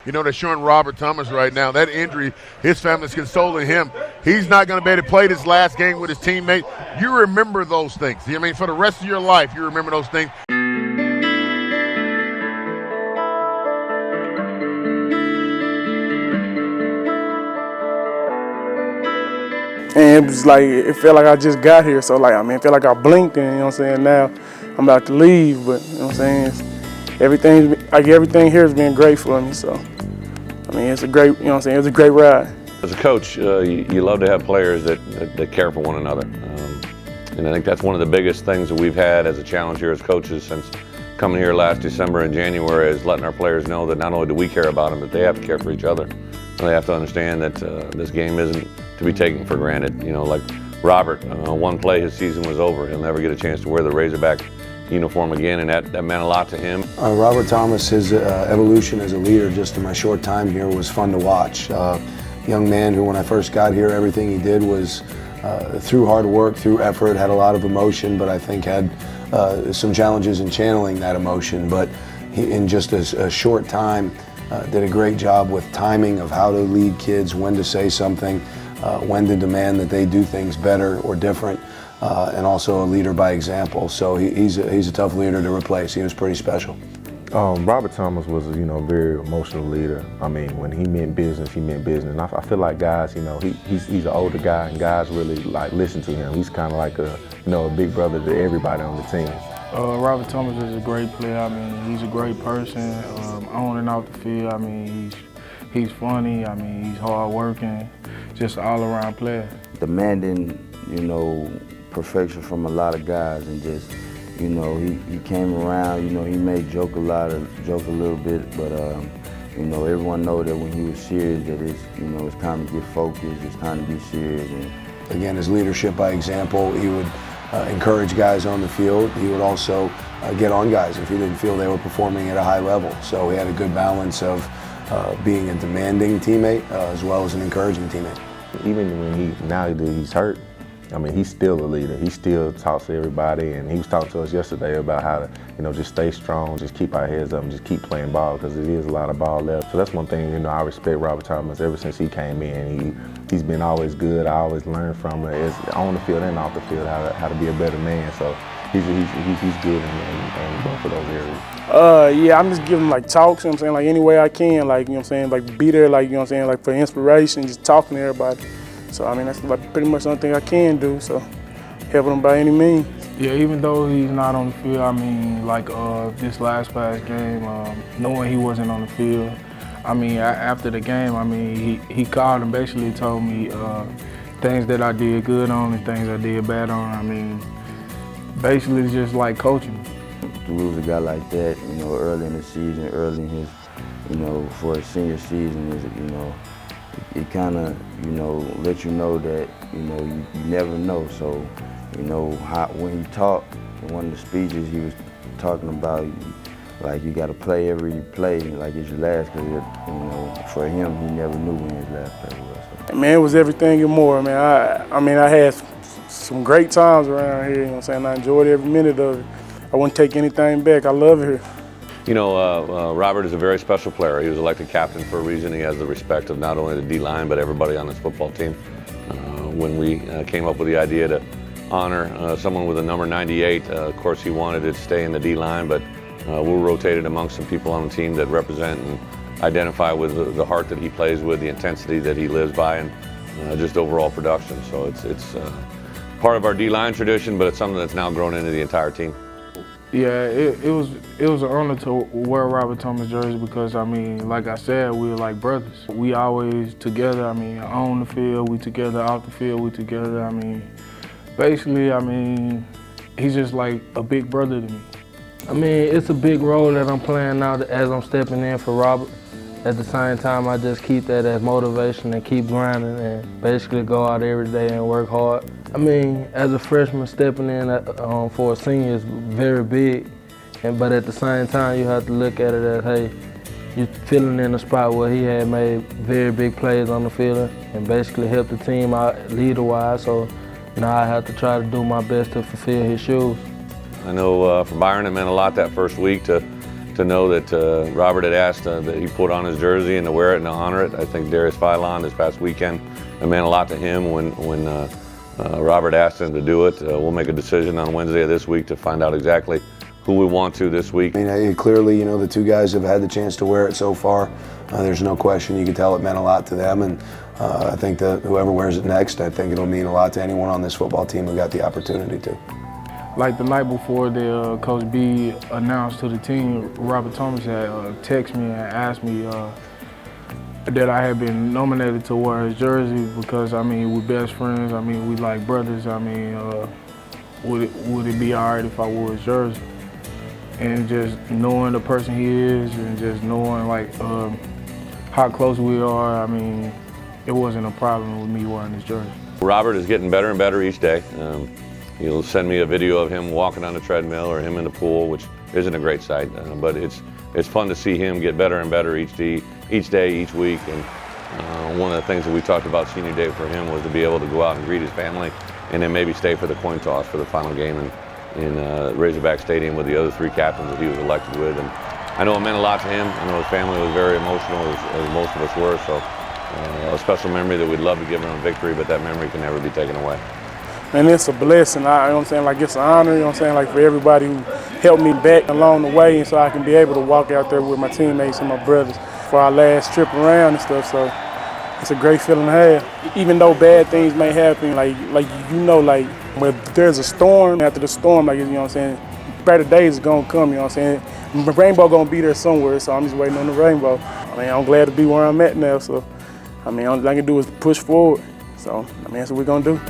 You know, they're showing Robert Thomas right now. That injury, his family's consoling him. He's not going to be able to play this last game with his teammate. You remember those things. I mean, for the rest of your life, you remember those things. And it was like, it felt like I just got here. So like, I mean, it felt like I blinked and, you know what I'm saying, now I'm about to leave, but you know what I'm saying, everything here has been great for me. So, I mean, it's a great, you know what I'm saying, it was a great ride. As a coach, you love to have players that care for one another. And I think that's one of the biggest things that we've had as a challenge here as coaches since coming here last December and January, is letting our players know that not only do we care about them, but they have to care for each other. And they have to understand that this game isn't to be taken for granted. You know, like Robert, one play, his season was over. He'll never get a chance to wear the Razorback uniform again, and that meant a lot to him. Robert Thomas, his evolution as a leader just in my short time here was fun to watch. Young man who, when I first got here, everything he did was through hard work, through effort, had a lot of emotion, but I think had some challenges in channeling that emotion. But he, in just a short time, did a great job with timing of how to lead kids, when to say something, when to demand that they do things better or different, and also a leader by example. So he's a tough leader to replace. He was pretty special. Robert Thomas was, you know, a very emotional leader. I mean, when he meant business, he meant business. And I feel like guys, you know, he's an older guy, and guys really like listen to him. He's kind of like a big brother to everybody on the team. Robert Thomas is a great player. I mean, he's a great person, on and off the field. I mean, he's funny. I mean, he's hard-working, just an all-around player. Demanding, you know, perfection from a lot of guys, and just, you know, he came around. You know, he may joke a little bit, but you know, everyone know that when he was serious, that it's time to get focused. It's time to be serious. And again, his leadership by example. He would encourage guys on the field. He would also get on guys if he didn't feel they were performing at a high level. So he had a good balance of being a demanding teammate as well as an encouraging teammate. Even when he's hurt, I mean, he's still a leader. He still talks to everybody, and he was talking to us yesterday about how to, you know, just stay strong, just keep our heads up, and just keep playing ball, because there is a lot of ball left. So that's one thing, you know, I respect Robert Thomas ever since he came in. He's been always good. I always learned from him on the field and off the field how to be a better man. So he's good in both of those areas. Yeah, I'm just giving like talks, you know what I'm saying, like any way I can, like, you know what I'm saying, like be there, like, you know what I'm saying, like for inspiration, just talking to everybody. So, I mean, that's like pretty much the only thing I can do, so helping him by any means. Yeah, even though he's not on the field, I mean, like this last past game, knowing he wasn't on the field, I mean, after the game, I mean, he called and basically told me things that I did good on and things I did bad on. I mean, basically just like coaching. To lose a guy like that, you know, early in the season, early in his, you know, for his senior season, is, you know, it kind of, you know, let you know that, you know, you never know. So, you know, when he talked in one of the speeches, he was talking about, like, you got to play every play like it's your last, because, you know, for him, he never knew when his last play was. So. Man, it was everything and more, man. I mean, I had some great times around here, you know what I'm saying? I enjoyed every minute of it. I wouldn't take anything back. I love it here. You know, Robert is a very special player. He was elected captain for a reason. He has the respect of not only the D-line, but everybody on this football team. When we came up with the idea to honor someone with a number 98, of course he wanted it to stay in the D-line, but we'll rotate it amongst some people on the team that represent and identify with the heart that he plays with, the intensity that he lives by, and just overall production. So it's part of our D-line tradition, but it's something that's now grown into the entire team. Yeah, it was an honor to wear Robert Thomas jersey, because, I mean, like I said, we were like brothers. We always together. I mean, on the field, we together. Off the field, we together. I mean, basically, I mean, he's just like a big brother to me. I mean, it's a big role that I'm playing now as I'm stepping in for Robert. At the same time, I just keep that as motivation and keep grinding and basically go out every day and work hard. I mean, as a freshman, stepping in for a senior is very big, but at the same time, you have to look at it as, hey, you're filling in a spot where he had made very big plays on the field and basically helped the team out leader-wise, so now I have to try to do my best to fulfill his shoes. I know for Byron it meant a lot that first week to to know that Robert had asked that he put on his jersey and to wear it and to honor it. I think Darius Philon this past weekend, it meant a lot to him when Robert asked him to do it. We'll make a decision on Wednesday of this week to find out exactly who we want to this week. I mean, clearly, you know, the two guys have had the chance to wear it so far. There's no question. You can tell it meant a lot to them, and I think that whoever wears it next, I think it'll mean a lot to anyone on this football team who got the opportunity to. Like the night before the Coach B announced to the team, Robert Thomas had texted me and asked me that I had been nominated to wear his jersey because, I mean, we're best friends. I mean, we like brothers. I mean, would it be all right if I wore his jersey? And just knowing the person he is and just knowing like how close we are, I mean, it wasn't a problem with me wearing his jersey. Robert is getting better and better each day. He'll send me a video of him walking on the treadmill or him in the pool, which isn't a great sight, but it's fun to see him get better and better each day, each week. And one of the things that we talked about senior day for him was to be able to go out and greet his family and then maybe stay for the coin toss for the final game in Razorback Stadium with the other three captains that he was elected with. And I know it meant a lot to him. I know his family was very emotional, as most of us were, so a special memory that we'd love to give him a victory, but that memory can never be taken away. And it's a blessing, you know what I'm saying, like it's an honor, you know what I'm saying, like for everybody who helped me back along the way, and so I can be able to walk out there with my teammates and my brothers for our last trip around and stuff, so it's a great feeling to have. Even though bad things may happen, like you know, like when there's a storm, after the storm, like, you know what I'm saying, better days are gonna come, you know what I'm saying. The rainbow gonna be there somewhere, so I'm just waiting on the rainbow. I mean, I'm glad to be where I'm at now, so I mean, all I can do is push forward. So I mean, that's what we're gonna do.